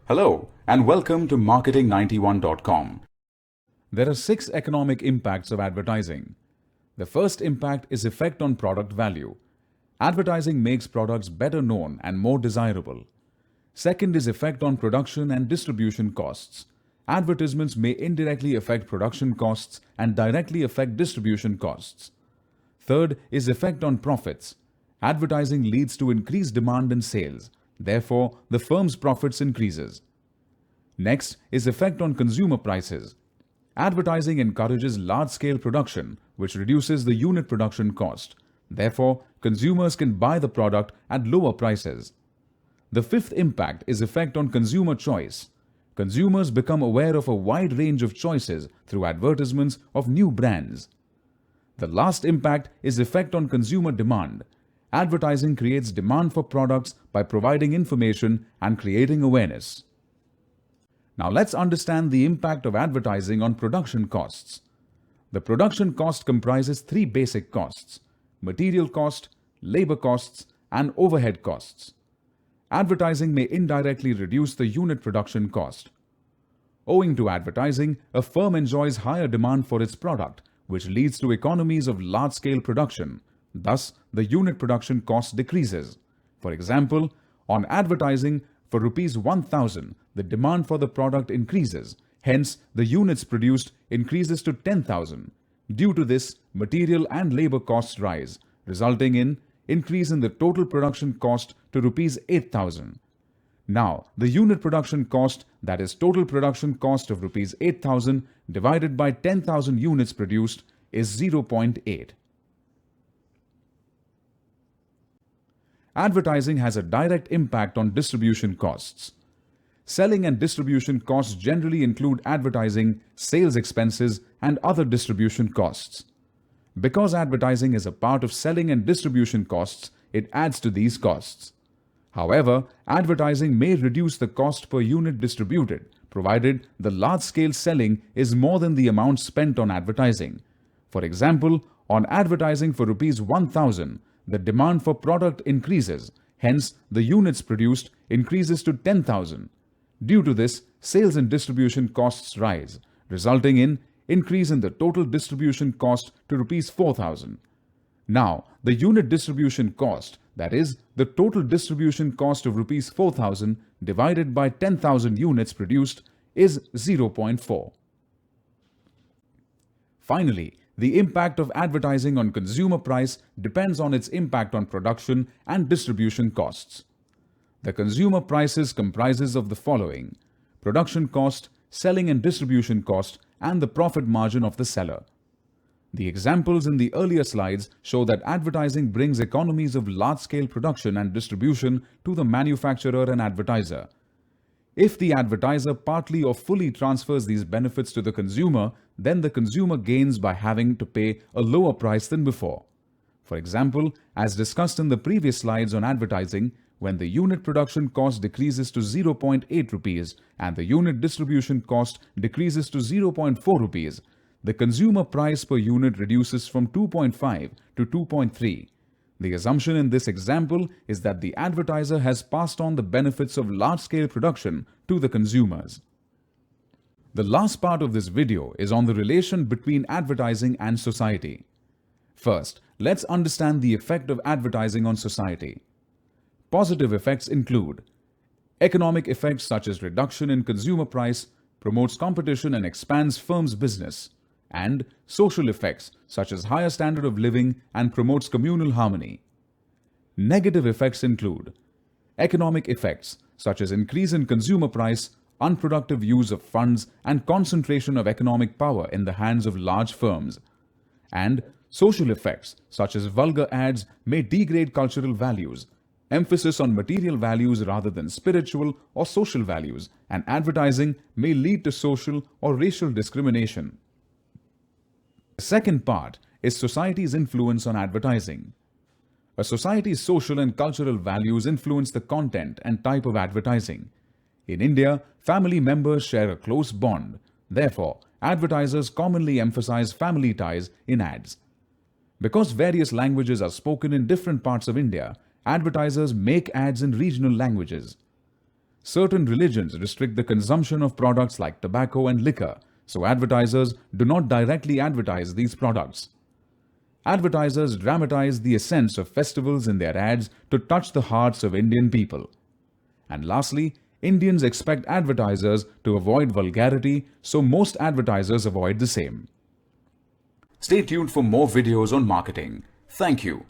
Hello and welcome to marketing91.com. There are 6 economic impacts of advertising. The first impact is effect on product value. Advertising makes products better known and more desirable. Second is effect on production and distribution costs. Advertisements may indirectly affect production costs and directly affect distribution costs. Third is effect on profits. Advertising leads to increased demand and sales. Therefore, the firm's profits increases. Next is effect on consumer prices. Advertising encourages large-scale production, which reduces the unit production cost. Therefore, consumers can buy the product at lower prices. The fifth impact is effect on consumer choice. Consumers become aware of a wide range of choices through advertisements of new brands. The last impact is effect on consumer demand. Advertising creates demand for products by providing information and creating awareness. Now let's understand the impact of advertising on production costs. The production cost comprises 3 basic costs: material cost, labor costs, and overhead costs. Advertising may indirectly reduce the unit production cost. Owing to advertising, a firm enjoys higher demand for its product, which leads to economies of large-scale production. Thus, the unit production cost decreases. For example, on advertising, for rupees 1,000, the demand for the product increases. Hence, the units produced increases to 10,000. Due to this, material and labor costs rise, resulting in increase in the total production cost to rupees 8,000. Now, the unit production cost, that is total production cost of rupees 8,000 divided by 10,000 units produced, is 0.8. Advertising has a direct impact on distribution costs. Selling and distribution costs generally include advertising, sales expenses, and other distribution costs. Because advertising is a part of selling and distribution costs, it adds to these costs. However, advertising may reduce the cost per unit distributed, provided the large-scale selling is more than the amount spent on advertising. For example, on advertising for rupees 1,000, the demand for product increases, hence the units produced increases to 10,000. Due to this, sales and distribution costs rise, resulting in increase in the total distribution cost to rupees 4,000. Now, the unit distribution cost, that is, the total distribution cost of rupees 4,000 divided by 10,000 units produced, is 0.4. Finally, the impact of advertising on consumer price depends on its impact on production and distribution costs. The consumer prices comprises of the following: production cost, selling and distribution cost, and the profit margin of the seller. The examples in the earlier slides show that advertising brings economies of large-scale production and distribution to the manufacturer and advertiser. If the advertiser partly or fully transfers these benefits to the consumer, then the consumer gains by having to pay a lower price than before. For example, as discussed in the previous slides on advertising, when the unit production cost decreases to 0.8 rupees and the unit distribution cost decreases to 0.4 rupees, the consumer price per unit reduces from 2.5 to 2.3. The assumption in this example is that the advertiser has passed on the benefits of large-scale production to the consumers. The last part of this video is on the relation between advertising and society. First, let's understand the effect of advertising on society. Positive effects include economic effects such as reduction in consumer price, promotes competition and expands firms' business, and social effects such as higher standard of living and promotes communal harmony. Negative effects include economic effects such as increase in consumer price, unproductive use of funds, and concentration of economic power in the hands of large firms. And social effects such as vulgar ads may degrade cultural values, emphasis on material values rather than spiritual or social values, and advertising may lead to social or racial discrimination. The second part is society's influence on advertising. A society's social and cultural values influence the content and type of advertising. In India, family members share a close bond. Therefore, advertisers commonly emphasize family ties in ads. Because various languages are spoken in different parts of India, advertisers make ads in regional languages. Certain religions restrict the consumption of products like tobacco and liquor, so advertisers do not directly advertise these products. Advertisers dramatize the essence of festivals in their ads to touch the hearts of Indian people. And lastly, Indians expect advertisers to avoid vulgarity, so most advertisers avoid the same. Stay tuned for more videos on marketing. Thank you.